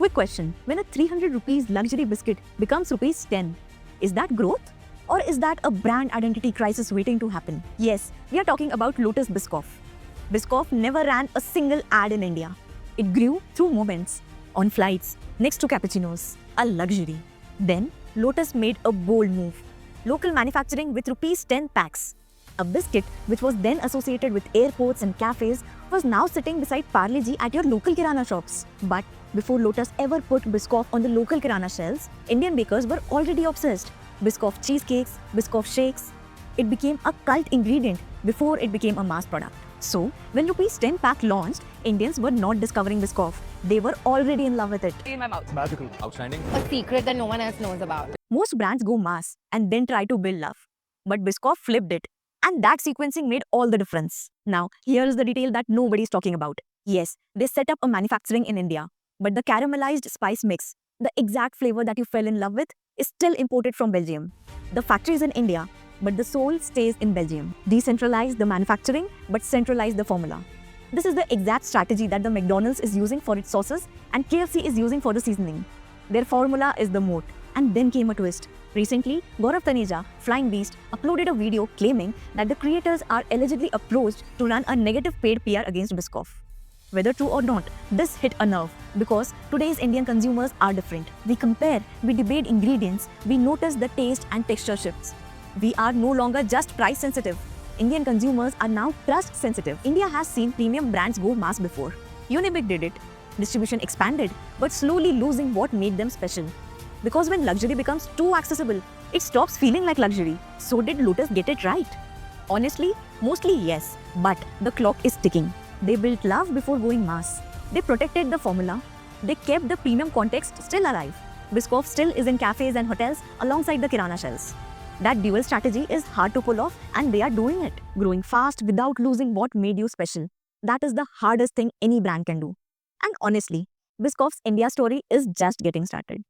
Quick question, when a 300 rupees luxury biscuit becomes rupees 10, is that growth? Or is that a brand identity crisis waiting to happen? Yes, we are talking about Lotus Biscoff. Biscoff never ran a single ad in India. It grew through moments, on flights, next to cappuccinos, a luxury. Then, Lotus made a bold move. Local manufacturing with rupees 10 packs. A biscuit, which was then associated with airports and cafes, was now sitting beside Parle G at your local kirana shops. But before Lotus ever put Biscoff on the local kirana shelves, Indian bakers were already obsessed. Biscoff cheesecakes, Biscoff shakes. It became a cult ingredient before it became a mass product. So, when rupees 10 pack launched, Indians were not discovering Biscoff. They were already in love with it. In my mouth. Magical. Outstanding. A secret that no one else knows about. Most brands go mass and then try to build love. But Biscoff flipped it. And that sequencing made all the difference. Now, here is the detail that nobody's talking about. Yes, they set up a manufacturing in India. But the caramelized spice mix, the exact flavor that you fell in love with, is still imported from Belgium. The factory is in India, but the soul stays in Belgium. Decentralize the manufacturing, but centralize the formula. This is the exact strategy that the McDonald's is using for its sauces and KFC is using for the seasoning. Their formula is the moat. And then came a twist. Recently, Gaurav Taneja, Flying Beast, uploaded a video claiming that the creators are allegedly approached to run a negative paid PR against Biscoff. Whether true or not, this hit a nerve because today's Indian consumers are different. We compare, we debate ingredients, we notice the taste and texture shifts. We are no longer just price sensitive. Indian consumers are now trust sensitive. India has seen premium brands go mass before. Unibic did it. Distribution expanded, but slowly losing what made them special. Because when luxury becomes too accessible, it stops feeling like luxury. So did Lotus get it right? Honestly, mostly yes, but the clock is ticking. They built love before going mass. They protected the formula. They kept the premium context still alive. Biscoff still is in cafes and hotels alongside the kirana shelves. That dual strategy is hard to pull off and they are doing it. Growing fast without losing what made you special. That is the hardest thing any brand can do. And honestly, Biscoff's India story is just getting started.